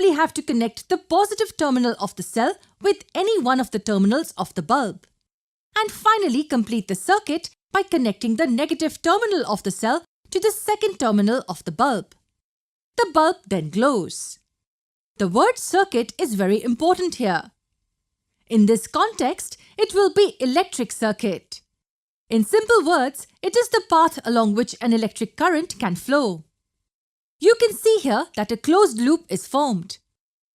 simply have to connect the positive terminal of the cell with any one of the terminals of the bulb. And finally complete the circuit by connecting the negative terminal of the cell to the second terminal of the bulb. The bulb then glows. The word circuit is very important here. In this context, it will be electric circuit. In simple words, it is the path along which an electric current can flow. You can see here that a closed loop is formed.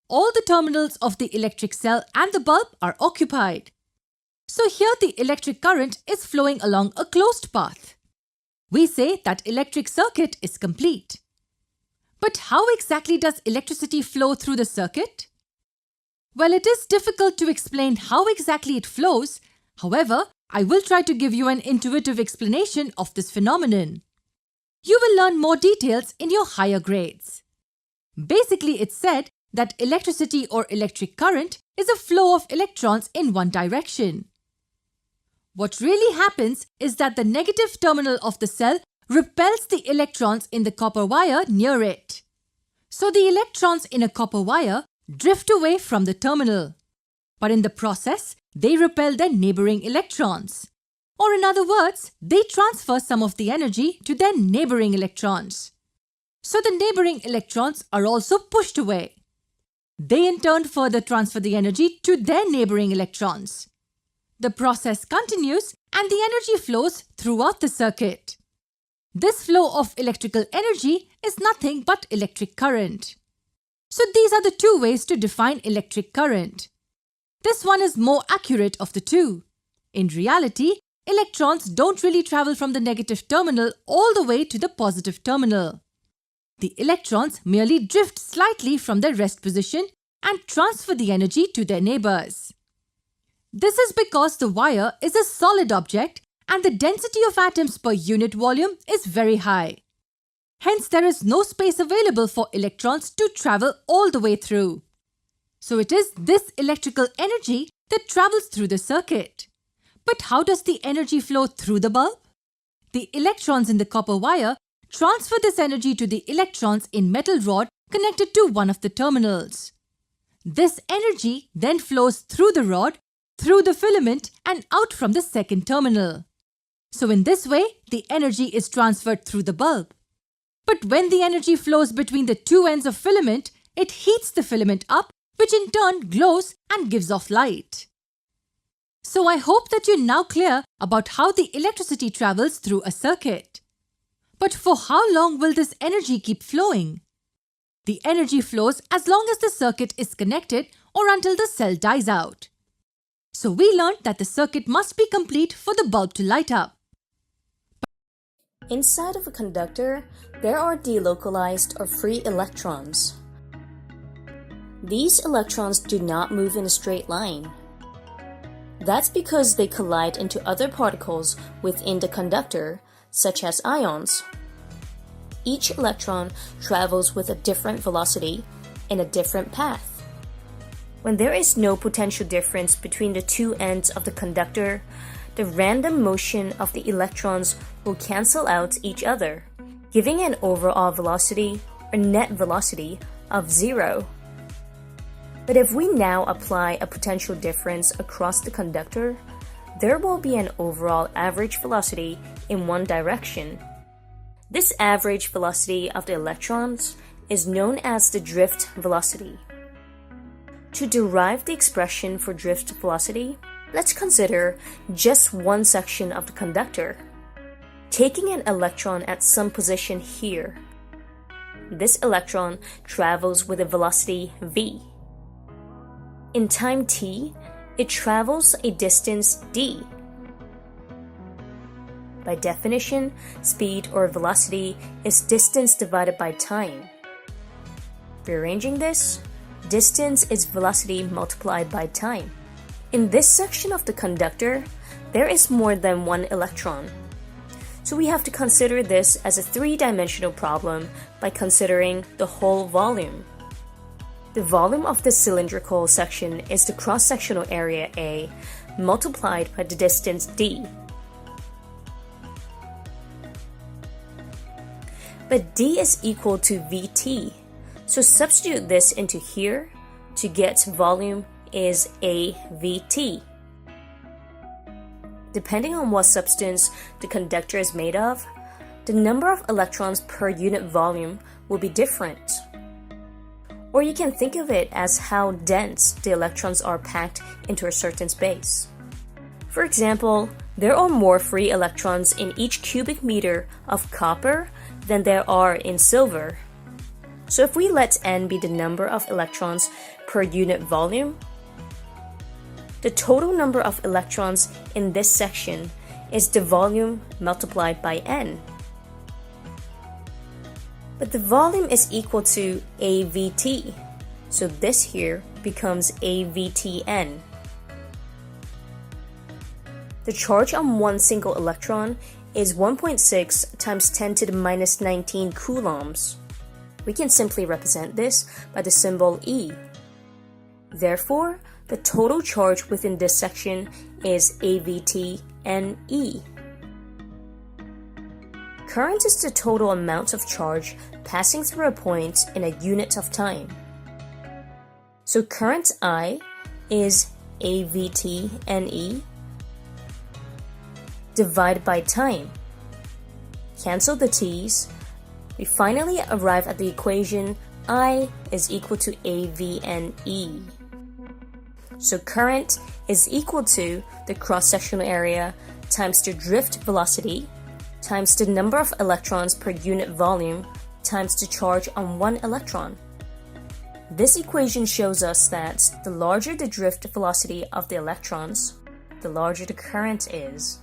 All the terminals of the electric cell and the bulb are occupied. So here the electric current is flowing along a closed path. We say that electric circuit is complete. But how exactly does electricity flow through the circuit? Well, it is difficult to explain how exactly it flows. However, I will try to give you an intuitive explanation of this phenomenon. You will learn more details in your higher grades. Basically, it's said that electricity or electric current is a flow of electrons in one direction. What really happens is that the negative terminal of the cell repels the electrons in the copper wire near it. So the electrons in a copper wire drift away from the terminal. But in the process, they repel their neighboring electrons. Or in other words, they transfer some of the energy to their neighboring electrons. So the neighboring electrons are also pushed away. They in turn further transfer the energy to their neighboring electrons. The process continues and the energy flows throughout the circuit. This flow of electrical energy is nothing but electric current. So these are the two ways to define electric current. This one is more accurate of the two. In reality, electrons don't really travel from the negative terminal all the way to the positive terminal. The electrons merely drift slightly from their rest position and transfer the energy to their neighbors. This is because the wire is a solid object and the density of atoms per unit volume is very high. Hence, there is no space available for electrons to travel all the way through. So it is this electrical energy that travels through the circuit. But how does the energy flow through the bulb? The electrons in the copper wire transfer this energy to the electrons in metal rod connected to one of the terminals. This energy then flows through the rod, through the filament and out from the second terminal. So in this way, the energy is transferred through the bulb. But when the energy flows between the two ends of filament, it heats the filament up, which in turn glows and gives off light. So I hope that you're now clear about how the electricity travels through a circuit. But for how long will this energy keep flowing? The energy flows as long as the circuit is connected or until the cell dies out. So we learned that the circuit must be complete for the bulb to light up. Inside of a conductor, there are delocalized or free electrons. These electrons do not move in a straight line. That's because they collide into other particles within the conductor, such as ions. Each electron travels with a different velocity in a different path. When there is no potential difference between the two ends of the conductor, the random motion of the electrons will cancel out each other, giving an overall velocity or net velocity of 0. But if we now apply a potential difference across the conductor, there will be an overall average velocity in one direction. This average velocity of the electrons is known as the drift velocity. To derive the expression for drift velocity, let's consider just one section of the conductor. Taking an electron at some position here. This electron travels with a velocity v. In time t, it travels a distance d. By definition, speed or velocity is distance divided by time. Rearranging this, distance is velocity multiplied by time. In this section of the conductor, there is more than one electron. So we have to consider this as a three-dimensional problem by considering the whole volume. The volume of the cylindrical section is the cross-sectional area A multiplied by the distance d. But d is equal to Vt, So substitute this into here to get volume is AVT. Depending on what substance the conductor is made of, the number of electrons per unit volume will be different. Or you can think of it as how dense the electrons are packed into a certain space. For example, there are more free electrons in each cubic meter of copper than there are in silver. So if we let N be the number of electrons per unit volume, the total number of electrons in this section is the volume multiplied by N. But the volume is equal to AVT, so this here becomes AVTN. The charge on one single electron is 1.6 times 10 to the minus 19 coulombs. We can simply represent this by the symbol E. Therefore, the total charge within this section is AVTNE. Current is the total amount of charge passing through a point in a unit of time. So current I is AVTNE divided by time. Cancel the t's. We finally arrive at the equation I is equal to AVNE. So current is equal to the cross-sectional area times the drift velocity times the number of electrons per unit volume times the charge on one electron. This equation shows us that the larger the drift velocity of the electrons, the larger the current is.